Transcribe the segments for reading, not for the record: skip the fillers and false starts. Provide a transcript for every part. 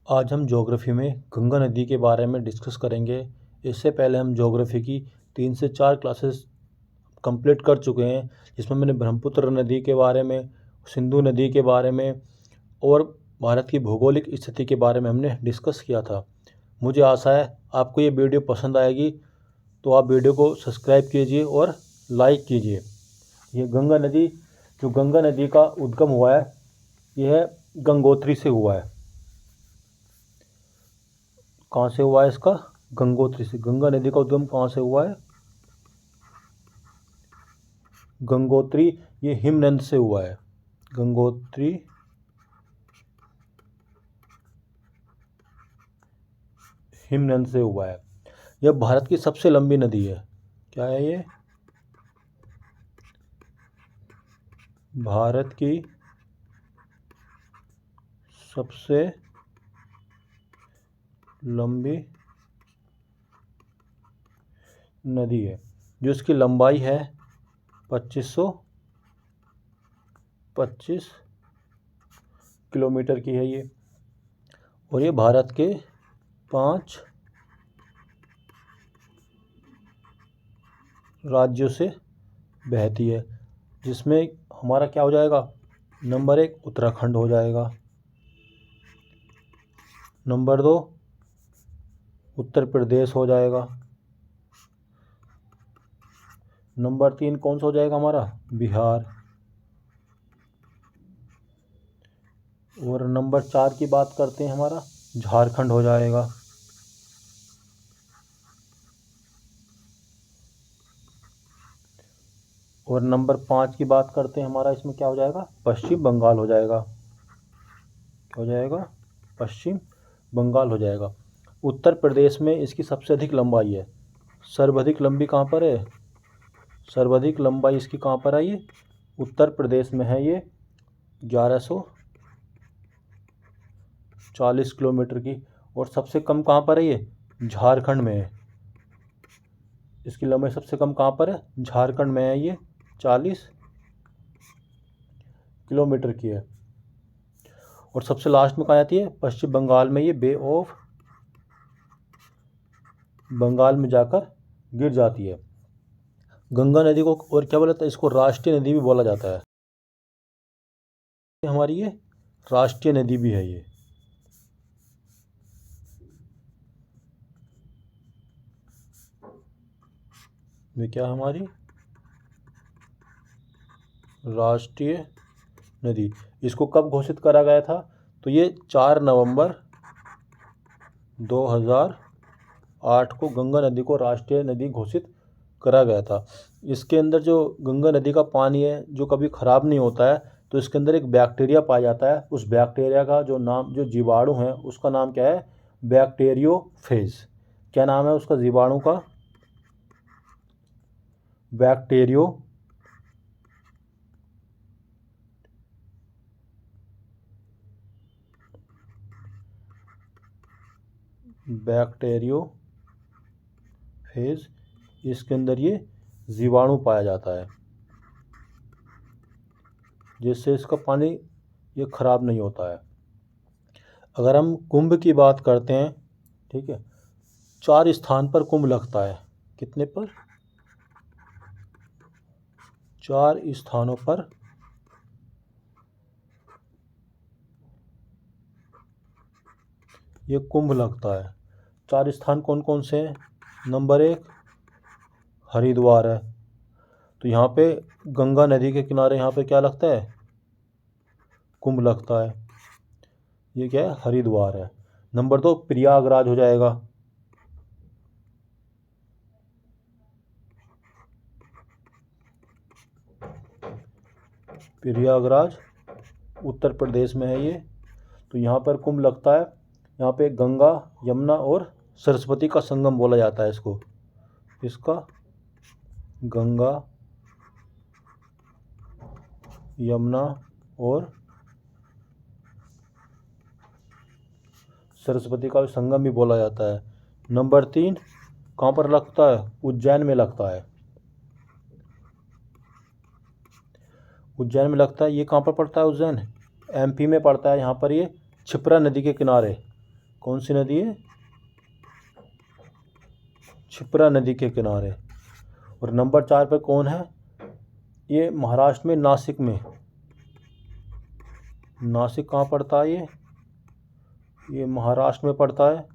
आज हम ज्योग्राफी में गंगा नदी के बारे में डिस्कस करेंगे। इससे पहले हम ज्योग्राफी की 3 से 4 क्लासेस कंप्लीट कर चुके हैं, जिसमें मैंने ब्रह्मपुत्र नदी के बारे में, सिंधु नदी के बारे में और भारत की भौगोलिक स्थिति के बारे में हमने डिस्कस किया था। मुझे आशा है आपको ये वीडियो पसंद आएगी, तो आप वीडियो को सब्सक्राइब कीजिए और लाइक कीजिए। ये गंगा नदी का उद्गम हुआ है, यह गंगोत्री से हुआ है। कहाँ से हुआ है इसका? गंगोत्री से। गंगा नदी का उद्गम कहाँ से हुआ है? गंगोत्री। ये हिमनद से हुआ है। गंगोत्री हिमनद से हुआ है। यह भारत की सबसे लंबी नदी है। क्या है ये? भारत की सबसे लंबी नदी है, जो इसकी लंबाई है 2525 किलोमीटर की है ये, और ये भारत के 5 राज्यों से बहती है, जिसमें हमारा क्या हो जाएगा? नंबर 1 उत्तराखंड हो जाएगा, नंबर 2 उत्तर प्रदेश हो जाएगा, नंबर 3 कौन सा हो जाएगा हमारा? बिहार, और नंबर 4 की बात करते हैं हमारा झारखंड हो जाएगा, और नंबर 5 की बात करते हैं हमारा इसमें क्या हो जाएगा? पश्चिम बंगाल हो जाएगा। क्या हो जाएगा? पश्चिम बंगाल हो जाएगा। उत्तर प्रदेश में इसकी सबसे अधिक लंबाई है। सर्वाधिक लंबी कहाँ पर है? सर्वाधिक लंबाई इसकी कहाँ पर है? ये उत्तर प्रदेश में है। ये 1140 किलोमीटर की। और सबसे कम कहाँ पर है? ये झारखंड में है। इसकी लंबाई सबसे कम कहाँ पर है? झारखंड में है। ये 40 किलोमीटर की है। और सबसे लास्ट में कहाँ आती है? पश्चिम बंगाल में। ये बे ऑफ बंगाल में जाकर गिर जाती है। गंगा नदी को और क्या बोला जाता है? इसको राष्ट्रीय नदी भी बोला जाता है। हमारी ये राष्ट्रीय नदी भी है। ये क्या हमारी राष्ट्रीय नदी। इसको कब घोषित करा गया था? तो ये 4 नवंबर 2008 को गंगा नदी को राष्ट्रीय नदी घोषित करा गया था। इसके अंदर जो गंगा नदी का पानी है, जो कभी ख़राब नहीं होता है, तो इसके अंदर एक बैक्टीरिया पाया जाता है। उस बैक्टीरिया का जो जीवाणु है, उसका नाम क्या है? बैक्टीरियोफेज। क्या नाम है उसका जीवाणु का? बैक्टीरियोफेज। इसके अंदर ये जीवाणु पाया जाता है, जिससे इसका पानी ये ख़राब नहीं होता है। अगर हम कुंभ की बात करते हैं, ठीक है, 4 स्थान पर कुंभ लगता है। कितने पर? 4 स्थानों पर ये कुंभ लगता है। 4 स्थान कौन कौन से हैं? नंबर 1 हरिद्वार है। तो यहाँ पे गंगा नदी के किनारे यहाँ पे क्या लगता है? कुंभ लगता है। ये क्या है? हरिद्वार है। नंबर 2 प्रयागराज हो जाएगा। प्रयागराज उत्तर प्रदेश में है ये। तो यहाँ पर कुंभ लगता है। यहाँ पे गंगा, यमुना और सरस्वती का संगम बोला जाता है इसको। इसका गंगा, यमुना और सरस्वती का संगम भी बोला जाता है। नंबर 3 कहाँ पर लगता है? उज्जैन में लगता है। उज्जैन में लगता है। ये कहाँ पर पड़ता है? उज्जैन एमपी में पड़ता है। यहाँ पर ये क्षिप्रा नदी के किनारे कौन सी नदी है? क्षिप्रा नदी के किनारे। और नंबर 4 पे कौन है? ये महाराष्ट्र में नासिक में। नासिक कहाँ पड़ता है? ये महाराष्ट्र में पड़ता है।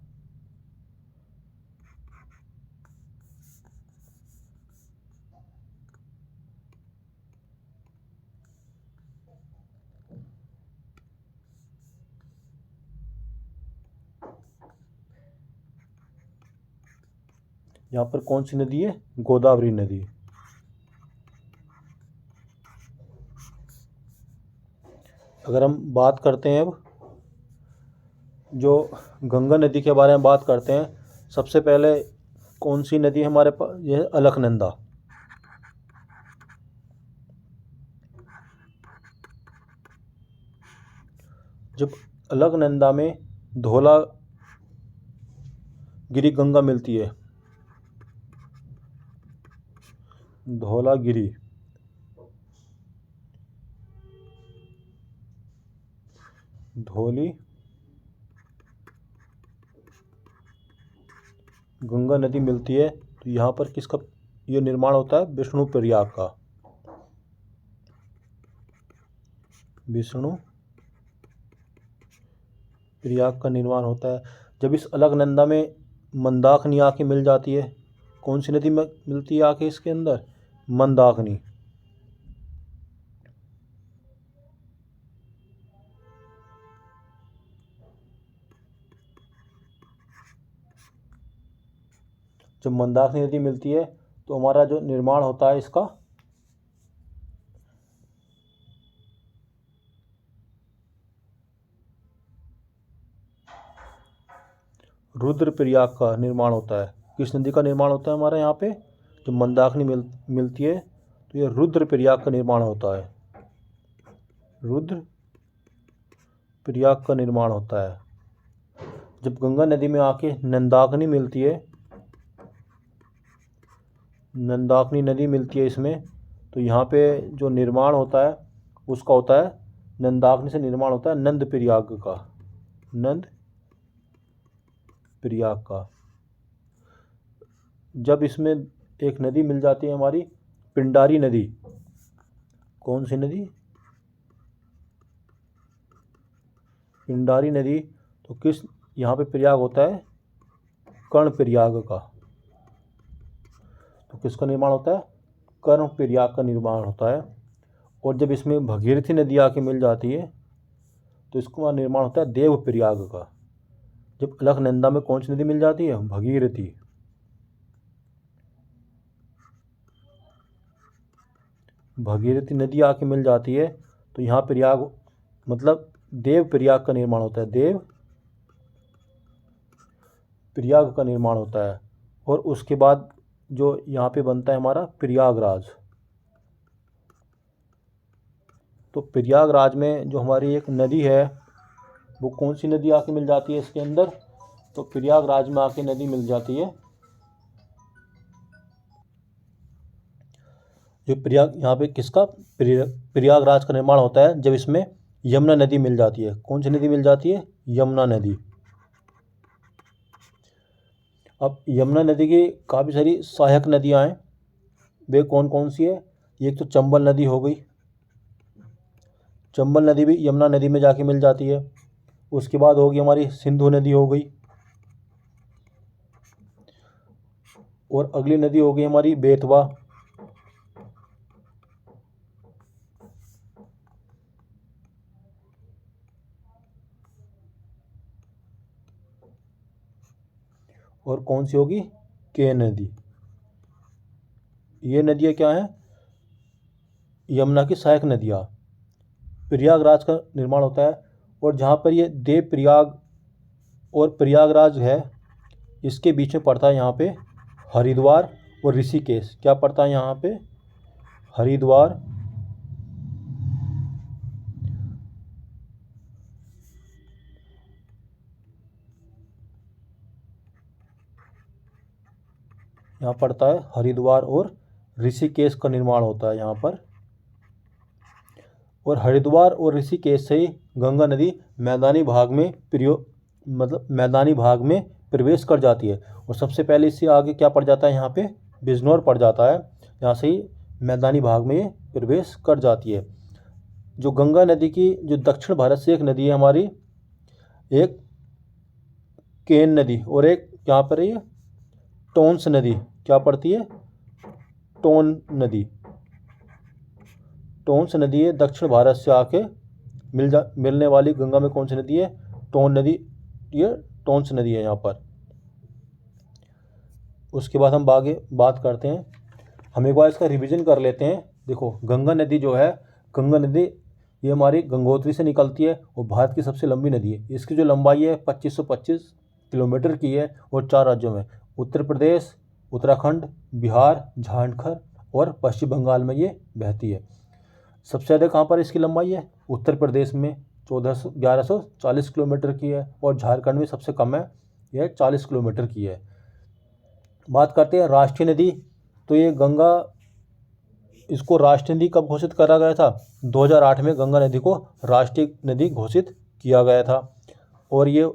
यहाँ पर कौन सी नदी है? गोदावरी नदी। अगर हम बात करते हैं अब जो गंगा नदी के बारे में बात करते हैं, सबसे पहले कौन सी नदी है हमारे पास? यह है अलकनंदा। जब अलकनंदा में धौलागिरी गंगा मिलती है, धौलागिरी धौली गंगा नदी मिलती है, तो यहाँ पर किसका ये निर्माण होता है? विष्णु प्रयाग का। विष्णु प्रयाग का निर्माण होता है। जब इस अलकनंदा में मंदाकिनी आके मिल जाती है, कौन सी नदी में मिलती है आके इसके अंदर? मंदाकिनी। जब मंदाकिनी नदी मिलती है तो हमारा जो निर्माण होता है इसका रुद्रप्रयाग का निर्माण होता है। किस नदी का निर्माण होता है हमारे यहाँ पे? जब मंदाकिनी मिलती है तो ये रुद्रप्रयाग का निर्माण होता है। रुद्रप्रयाग का निर्माण होता है। जब गंगा नदी में आके नंदाकिनी मिलती है, नंदाकिनी नदी मिलती है इसमें, तो यहाँ पे जो निर्माण होता है उसका होता है, नंदाकिनी से निर्माण होता है नंद प्रयाग का। नंद प्रयाग का। जब इसमें एक नदी मिल जाती है हमारी पिंडारी नदी। कौन सी नदी? पिंडारी नदी। तो किस यहाँ पे प्रयाग होता है? कर्ण प्रयाग का। तो किसका निर्माण होता है? कर्ण प्रयाग का निर्माण होता है। और जब इसमें भगीरथी नदी आके मिल जाती है तो इसका निर्माण होता है देव प्रयाग का। जब अलकनंदा में कौन सी नदी मिल जाती है? भगीरथी। भगीरथी नदी आके मिल जाती है तो यहाँ प्रयाग मतलब देव प्रयाग का निर्माण होता है। देव प्रयाग का निर्माण होता है। और उसके बाद जो यहाँ पे बनता है हमारा प्रयागराज। तो प्रयागराज में जो हमारी एक नदी है, वो कौन सी नदी आके मिल जाती है इसके अंदर? तो प्रयागराज में आके नदी मिल जाती है जो प्रयाग, यहाँ पे किसका? प्रयागराज का निर्माण होता है जब इसमें यमुना नदी मिल जाती है। कौन सी नदी मिल जाती है? यमुना नदी। अब यमुना नदी की काफ़ी सारी सहायक नदियाँ हैं। वे कौन कौन सी है? एक तो चंबल नदी हो गई। चंबल नदी भी यमुना नदी में जाके मिल जाती है। उसके बाद होगी हमारी सिंधु नदी हो गई। और अगली नदी हो गई हमारी बेतवा। और कौन सी होगी? के नदी। ये नदियाँ क्या हैं? यमुना की सहायक नदियाँ। प्रयागराज का निर्माण होता है। और जहाँ पर ये देव प्रयाग और प्रयागराज है, इसके बीच में पड़ता है यहाँ पे हरिद्वार और ऋषिकेश। क्या पड़ता है यहाँ पे? हरिद्वार यहाँ पड़ता है हरिद्वार और ऋषिकेश का निर्माण होता है यहाँ पर। और हरिद्वार और ऋषिकेश से ही गंगा नदी मैदानी भाग में मतलब मैदानी भाग में प्रवेश कर जाती है। और सबसे पहले इससे आगे क्या पड़ जाता है, यहाँ पे बिजनौर पड़ जाता है। यहाँ से ही मैदानी भाग में ये प्रवेश कर जाती है। जो गंगा नदी की जो दक्षिण भारत से एक नदी है हमारी, एक केन नदी और एक यहाँ पर ये टोंस नदी क्या पड़ती है, टोन नदी। टोंस नदी है दक्षिण भारत से आके मिलने वाली गंगा में कौन सी नदी है, टोन नदी। ये टोंस नदी है यहाँ पर। उसके बाद हम आगे बात करते हैं, हम एक बार इसका रिवीजन कर लेते हैं। देखो गंगा नदी जो है, गंगा नदी ये हमारी गंगोत्री से निकलती है और भारत की सबसे लंबी नदी है। इसकी जो लंबाई है 2525 किलोमीटर की है और 4 राज्यों में उत्तर प्रदेश, उत्तराखंड, बिहार, झारखंड और पश्चिम बंगाल में ये बहती है। सबसे ज़्यादा कहाँ पर इसकी लंबाई है, उत्तर प्रदेश में 1140 किलोमीटर की है और झारखंड में सबसे कम है, यह 40 किलोमीटर की है। बात करते हैं राष्ट्रीय नदी, तो ये गंगा, इसको राष्ट्रीय नदी कब घोषित करा गया था, 2008 में गंगा नदी को राष्ट्रीय नदी घोषित किया गया था। और ये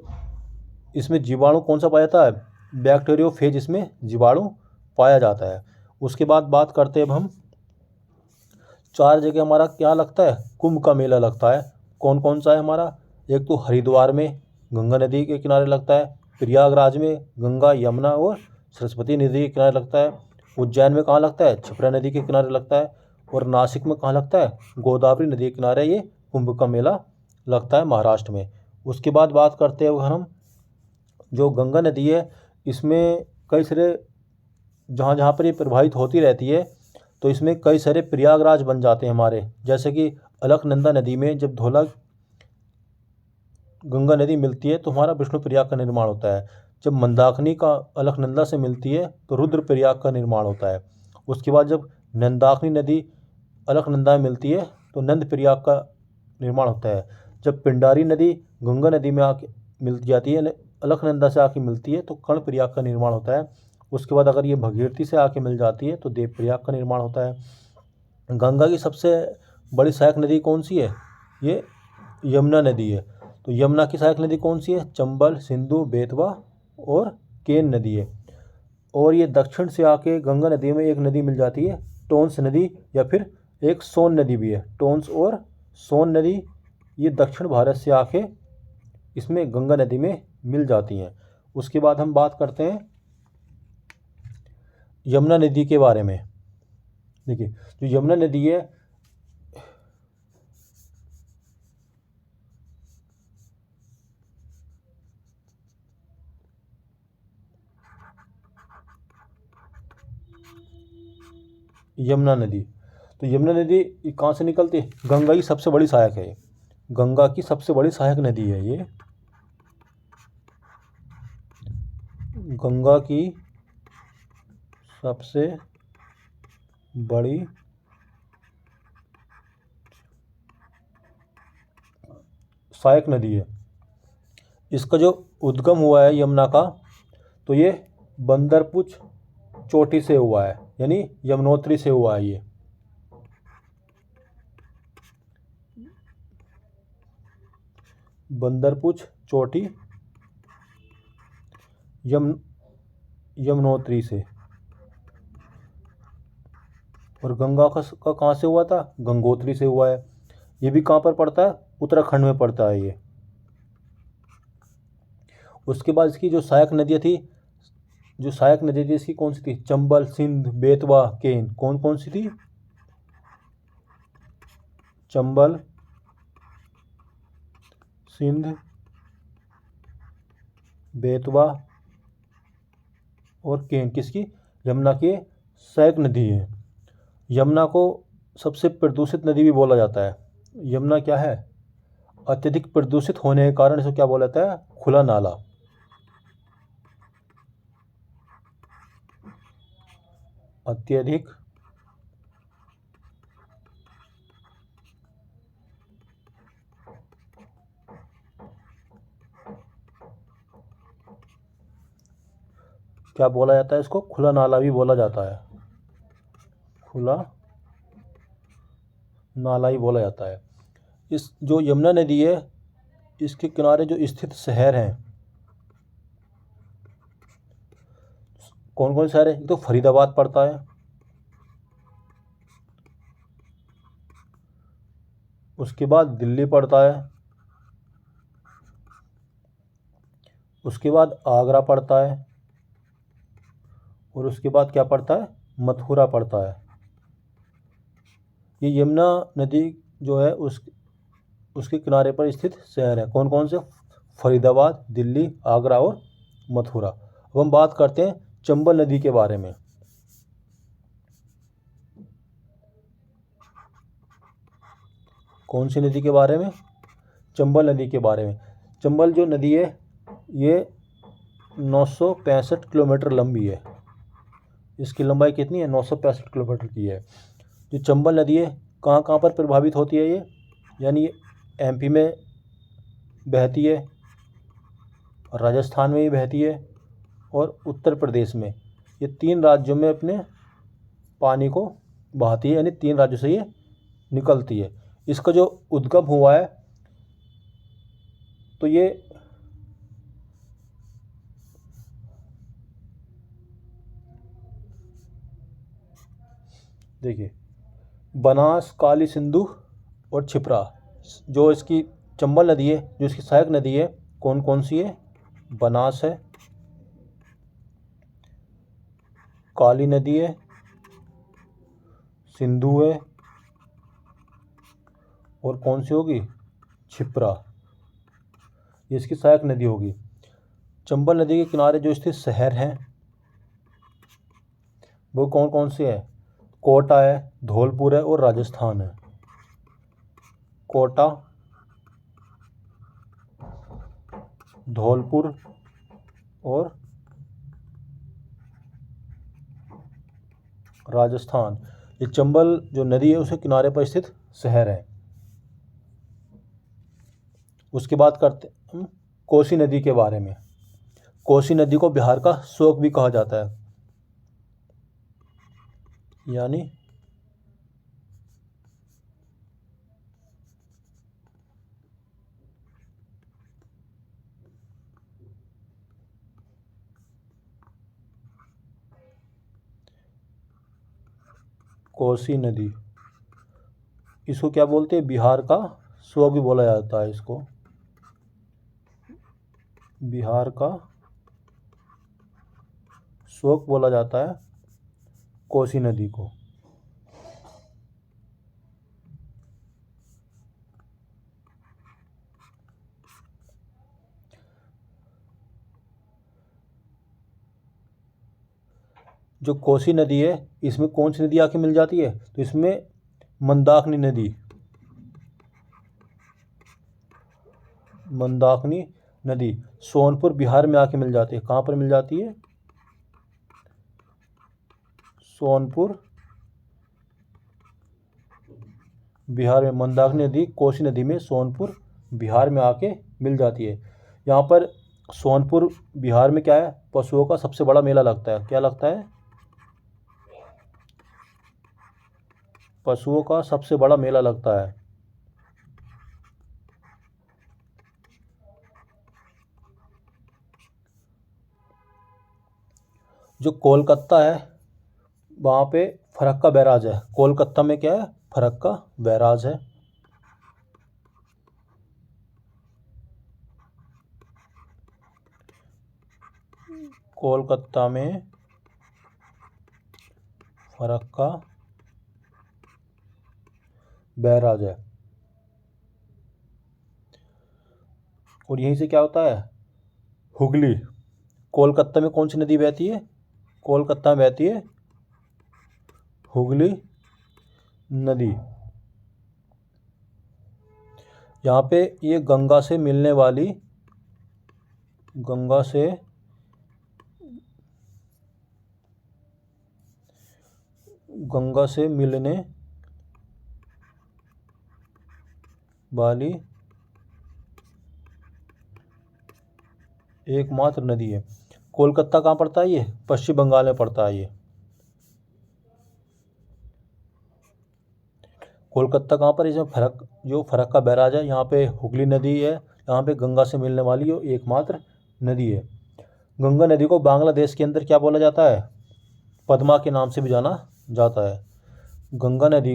इसमें जीवाणु कौन सा पाया जाता है, बैक्टीरियोफेज इसमें जीवाणु पाया जाता है। उसके बाद बात करते हैं अब हम 4 जगह हमारा क्या लगता है, कुंभ का मेला लगता है। कौन कौन सा है हमारा, एक तो हरिद्वार में गंगा नदी के किनारे लगता है, प्रयागराज में गंगा यमुना और सरस्वती नदी के किनारे लगता है, उज्जैन में कहाँ लगता है, क्षिप्रा नदी के किनारे लगता है, और नासिक में कहाँ लगता है, गोदावरी नदी के किनारे ये कुंभ का मेला लगता है महाराष्ट्र में। उसके बाद बात करते हैं हम जो गंगा नदी है, इसमें कई सारे जहाँ जहाँ पर ये प्रवाहित होती रहती है, तो इसमें कई सारे प्रयागराज बन जाते हैं हमारे। जैसे कि अलकनंदा नदी में जब धौला गंगा नदी मिलती है तो हमारा विष्णु प्रयाग का निर्माण होता है। जब मंदाकिनी का अलकनंदा से मिलती है तो रुद्र प्रयाग का निर्माण होता है। उसके बाद जब नंदाकिनी नदी अलकनंदा में मिलती है तो नंद प्रयाग का निर्माण होता है। जब पिंडारी नदी गंगा नदी में आके मिल जाती है, अलकनंदा से आके मिलती है, तो कर्ण प्रयाग का निर्माण होता है। उसके बाद अगर ये भगीरथी से आके मिल जाती है तो देव प्रयाग का निर्माण होता है। गंगा की सबसे बड़ी सहायक नदी कौन सी है, ये यमुना नदी है। तो यमुना की सहायक नदी कौन सी है, चंबल, सिंधु, बेतवा और केन नदी है। और ये दक्षिण से आके गंगा नदी में एक नदी मिल जाती है, टोंस नदी, या फिर एक सोन नदी भी है। टोंस और सोन नदी ये दक्षिण भारत से आके इसमें गंगा नदी में मिल जाती हैं। उसके बाद हम बात करते हैं यमुना नदी के बारे में। देखिए जो यमुना नदी है, यमुना नदी, तो यमुना नदी कहाँ से निकलती है, गंगा की सबसे बड़ी सहायक है। गंगा की सबसे बड़ी सहायक नदी है ये। गंगा की सबसे बड़ी सहायक नदी है। इसका जो उद्गम हुआ है यमुना का, तो ये बंदरपुच चोटी से हुआ है, यानी यमुनोत्री से हुआ है ये। बंदरपुच चोटी यमुनोत्री से। और गंगा का कहाँ से हुआ था, गंगोत्री से हुआ है। ये भी कहाँ पर पड़ता है, उत्तराखंड में पड़ता है ये। उसके बाद इसकी जो सहायक नदियाँ थी, जो सहायक नदी थी इसकी कौन सी थी, चंबल, सिंध, बेतवा, केन। कौन कौन सी थी, चंबल, सिंध, बेतवा और केन किसकी, यमुना की सहायक नदी है। यमुना को सबसे प्रदूषित नदी भी बोला जाता है। यमुना क्या है, अत्यधिक प्रदूषित होने के कारण इसे क्या बोला जाता है, खुला नाला। अत्यधिक क्या बोला जाता है, इसको खुला नाला भी बोला जाता है, खुला नाला ही बोला जाता है। इस जो यमुना नदी है, इसके किनारे जो स्थित शहर हैं, कौन कौन शहर है? एक तो फरीदाबाद पड़ता है, उसके बाद दिल्ली पड़ता है, उसके बाद आगरा पड़ता है, और उसके बाद क्या पड़ता है? मथुरा पड़ता है। ये यमुना नदी जो है उसके किनारे पर स्थित शहर है। कौन कौन से? फरीदाबाद, दिल्ली, आगरा और मथुरा। अब हम बात करते हैं चंबल नदी के बारे में। कौन सी नदी के बारे में? चंबल नदी के बारे में। चंबल जो नदी है ये 965 किलोमीटर लंबी है। इसकी लंबाई कितनी है? 965 किलोमीटर की है। जो चंबल नदी है कहाँ कहाँ पर प्रभावित होती है ये? यानी ये एमपी में बहती है, राजस्थान में भी बहती है, और उत्तर प्रदेश में। ये 3 राज्यों में अपने पानी को बहाती है, यानी 3 राज्यों से ये निकलती है। इसका जो उद्गम हुआ है तो ये देखिए बनास, काली सिंधु और क्षिप्रा, जो इसकी चंबल नदी है, जो इसकी सहायक नदी है, कौन कौन सी है? बनास है, काली नदी है, सिंधु है, और कौन सी होगी? क्षिप्रा। ये इसकी सहायक नदी होगी। चंबल नदी के किनारे जो स्थित शहर हैं वो कौन कौन से हैं? कोटा है, धौलपुर है और राजस्थान है। कोटा, धौलपुर और राजस्थान। ये चंबल जो नदी है उसके किनारे पर स्थित शहर है। उसके बाद करते हम कोसी नदी के बारे में। कोसी नदी को बिहार का शोक भी कहा जाता है, यानी कोसी नदी, इसको क्या बोलते हैं? बिहार का शोक भी बोला जाता है इसको, बिहार का शोक बोला जाता है कोसी नदी को। जो कोसी नदी है इसमें कौन सी नदी आके मिल जाती है? तो इसमें मंदाकिनी नदी, मंदाकिनी नदी सोनपुर बिहार में आके मिल जाती है। कहाँ पर मिल जाती है? सोनपुर बिहार में। मंदाकिनी नदी कोसी नदी में सोनपुर बिहार में आके मिल जाती है। यहाँ पर सोनपुर बिहार में क्या है? पशुओं का सबसे बड़ा मेला लगता है। क्या लगता है? पशुओं का सबसे बड़ा मेला लगता है। जो कोलकाता है वहाँ पे फरक्का बैराज है। कोलकाता में क्या है? फरक्का बैराज है। कोलकाता में फरक्का बैराज है। और यहीं से क्या होता है? हुगली। कोलकाता में कौन सी नदी बहती है? कोलकाता में बहती है हुगली नदी। यहाँ पे ये गंगा से मिलने वाली, गंगा से मिलने वाली एकमात्र नदी है। कोलकाता कहाँ पड़ता है? ये पश्चिम बंगाल में पड़ता है। ये कोलकाता कहाँ पर? इसमें जो फरक्का बैराज है, यहाँ पे हुगली नदी है, यहाँ पे गंगा से मिलने वाली वो एकमात्र नदी है। गंगा नदी को बांग्लादेश के अंदर क्या बोला जाता है? पद्मा के नाम से भी जाना जाता है। गंगा नदी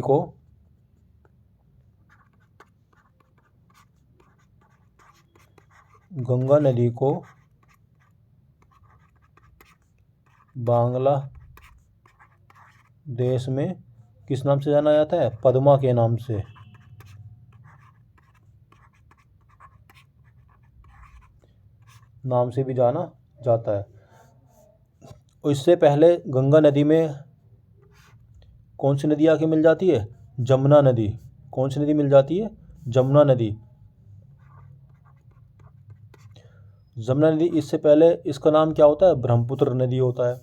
को बांग्लादेश में किस नाम से जाना जाता है? पद्मा के नाम से। भी जाना जाता है। इससे पहले गंगा नदी में कौन सी नदी आके मिल जाती है? जमुना नदी। कौन सी नदी मिल जाती है? जमुना नदी। जमुना नदी, इससे पहले इसका नाम क्या होता है? ब्रह्मपुत्र नदी होता है।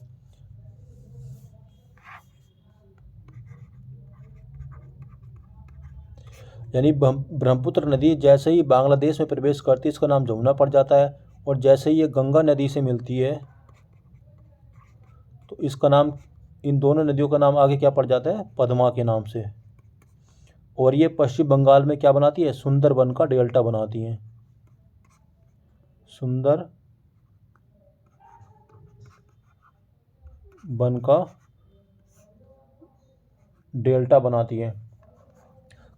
यानी ब्रह्मपुत्र नदी जैसे ही बांग्लादेश में प्रवेश करती है इसका नाम जमुना पड़ जाता है, और जैसे ही ये गंगा नदी से मिलती है तो इसका नाम, इन दोनों नदियों का नाम आगे क्या पड़ जाता है? पद्मा के नाम से। और ये पश्चिम बंगाल में क्या बनाती है? सुंदरबन का डेल्टा बनाती हैं। सुंदरबन का डेल्टा बनाती है।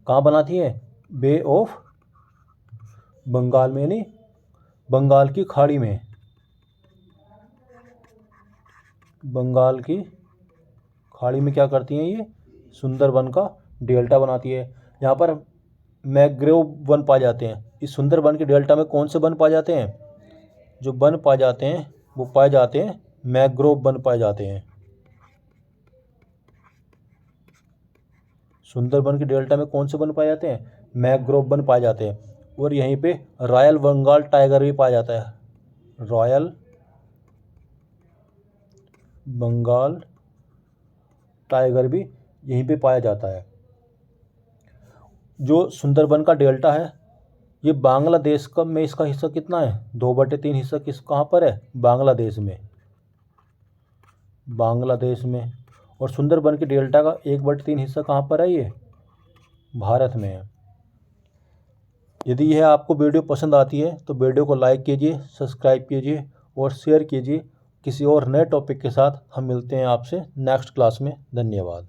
कहाँ बनाती है? बे ऑफ बंगाल में, यानी बंगाल की खाड़ी में। बंगाल की खाड़ी में क्या करती हैं? ये सुंदरबन का डेल्टा बनाती है। यहाँ पर मैंग्रोव वन पाए जाते हैं। इस सुंदरबन के डेल्टा में कौन से वन पाए जाते हैं? जो वन पाए जाते हैं वो पाए जाते हैं मैंग्रोव वन पाए जाते हैं। सुंदरबन के डेल्टा में कौन से वन पाए जाते हैं? मैंग्रोव वन पाए जाते हैं। और यहीं पे रॉयल बंगाल टाइगर भी पाया जाता है। रॉयल बंगाल टाइगर भी यहीं पे पाया जाता है। जो सुंदरबन का डेल्टा है ये बांग्लादेश का में इसका हिस्सा कितना है? 2/3 हिस्सा कहाँ पर है? बांग्लादेश में। और सुंदरबन के डेल्टा का 1/3 हिस्सा कहाँ पर है? ये भारत में है। यदि यह आपको वीडियो पसंद आती है तो वीडियो को लाइक कीजिए, सब्सक्राइब कीजिए और शेयर कीजिए। किसी और नए टॉपिक के साथ हम मिलते हैं आपसे नेक्स्ट क्लास में। धन्यवाद।